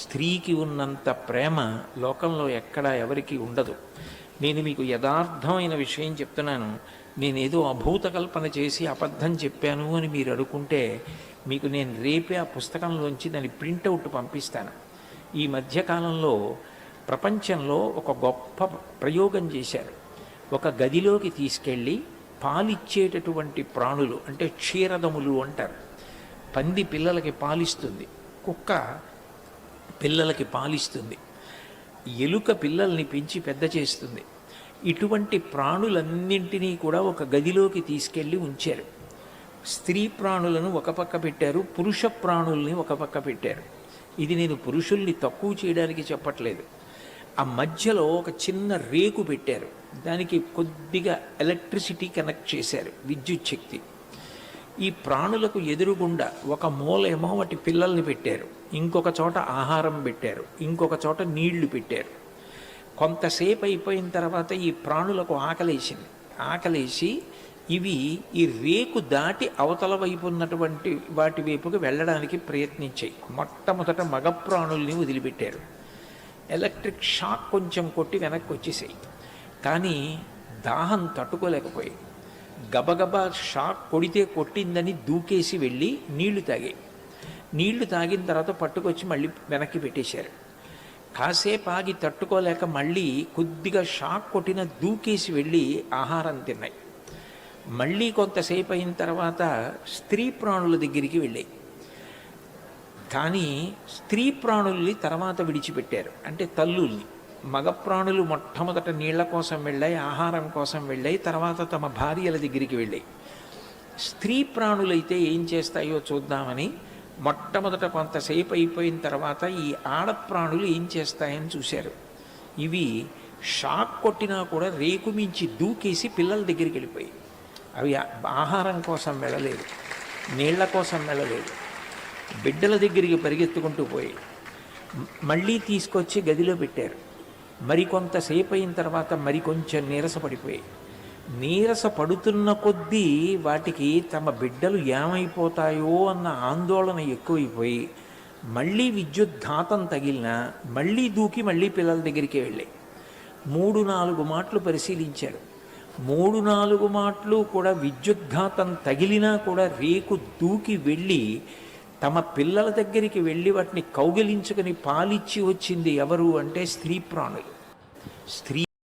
స్త్రీకి ఉన్నంత ప్రేమ లోకంలో ఎక్కడా ఎవరికి ఉండదు. నేను మీకు యథార్థమైన విషయం చెప్తున్నాను. నేనేదో అభూత కల్పన చేసి అబద్ధం చెప్పాను అని మీరు అనుకుంటే మీకు నేను రేపే ఆ పుస్తకంలోంచి దాని ప్రింటౌట్ పంపిస్తాను. ఈ మధ్యకాలంలో ప్రపంచంలో ఒక గొప్ప ప్రయోగం చేశారు. ఒక గదిలోకి తీసుకెళ్ళి పాలిచ్చేటటువంటి ప్రాణులు, అంటే క్షీరదములు అంటారు. పంది పిల్లలకి పాలిస్తుంది, కుక్క పిల్లలకి పాలిస్తుంది, ఎలుక పిల్లల్ని పెంచి పెద్ద చేస్తుంది. ఇటువంటి ప్రాణులన్నింటినీ కూడా ఒక గదిలోకి తీసుకెళ్ళి ఉంచారు. స్త్రీ ప్రాణులను ఒక పక్క పెట్టారు, పురుష ప్రాణుల్ని ఒక పక్క పెట్టారు. ఇది నేను పురుషుల్ని తక్కువ చేయడానికి చెప్పట్లేదు. ఆ మధ్యలో ఒక చిన్న రేకు పెట్టారు, దానికి కొద్దిగా ఎలక్ట్రిసిటీ కనెక్ట్ చేశారు, విద్యుత్ శక్తి. ఈ ప్రాణులకు ఎదురుగుండా ఒక మూలేమో వాటి పిల్లల్ని పెట్టారు, ఇంకొక చోట ఆహారం పెట్టారు, ఇంకొక చోట నీళ్లు పెట్టారు. కొంతసేపు అయిపోయిన తర్వాత ఈ ప్రాణులకు ఆకలేసింది. ఆకలేసి ఇవి ఈ రేకు దాటి అవతల వైపు ఉన్నటువంటి వాటి వైపుకి వెళ్ళడానికి ప్రయత్నించాయి. మొట్టమొదట మగ ప్రాణుల్ని వదిలిపెట్టారు. ఎలక్ట్రిక్ షాక్ కొంచెం కొట్టి వెనక్కి వచ్చేసాయి. కానీ దాహం తట్టుకోలేకపోయాయి. గబగబా షాక్ కొడితే కొట్టిందని దూకేసి వెళ్ళి నీళ్లు తాగాయి. నీళ్లు తాగిన తర్వాత పట్టుకొచ్చి మళ్ళీ వెనక్కి పెట్టేశారు. కాసేపు ఆగి తట్టుకోలేక మళ్ళీ కొద్దిగా షాక్ కొట్టిన దూకేసి వెళ్ళి ఆహారం తిన్నాయి. మళ్ళీ కొంతసేపు అయిన తర్వాత స్త్రీ ప్రాణుల దగ్గరికి వెళ్ళాయి. కానీ స్త్రీ ప్రాణుల్ని తర్వాత విడిచిపెట్టారు, అంటే తల్లుల్ని. మగ ప్రాణులు మొట్టమొదట నీళ్ల కోసం వెళ్ళాయి, ఆహారం కోసం వెళ్ళాయి, తర్వాత తమ భార్యల దగ్గరికి వెళ్ళాయి. స్త్రీ ప్రాణులైతే ఏం చేస్తాయో చూద్దామని మొట్టమొదట కొంతసేపు అయిపోయిన తర్వాత ఈ ఆడప్రాణులు ఏం చేస్తాయని చూశారు. ఇవి షాక్ కొట్టినా కూడా రేకు మించి దూకేసి పిల్లల దగ్గరికి వెళ్ళిపోయి, అవి ఆహారం కోసం వెళ్ళలేదు, నీళ్ల కోసం వెళ్ళలేదు, బిడ్డల దగ్గరికి పరిగెత్తుకుంటూ పోయి మళ్ళీ తీసుకొచ్చి గదిలో పెట్టారు. మరికొంతసేపు అయిన తర్వాత మరికొంచెం నీరసపడిపోయి, నీరస పడుతున్న కొద్దీ వాటికి తమ బిడ్డలు ఏమైపోతాయో అన్న ఆందోళన ఎక్కువైపోయి మళ్ళీ విద్యుద్ఘాతం తగిలినా మళ్ళీ దూకి మళ్ళీ పిల్లల దగ్గరికి వెళ్ళాయి. 3-4 మాటలు పరిశీలించారు. 3-4 మాటలు కూడా విద్యుద్ఘాతం తగిలినా కూడా రేకు దూకి వెళ్ళి తమ పిల్లల దగ్గరికి వెళ్ళి వాటిని కౌగిలించుకొని పాలిచ్చి వచ్చింది ఎవరు అంటే స్త్రీ ప్రాణులు. స్త్రీ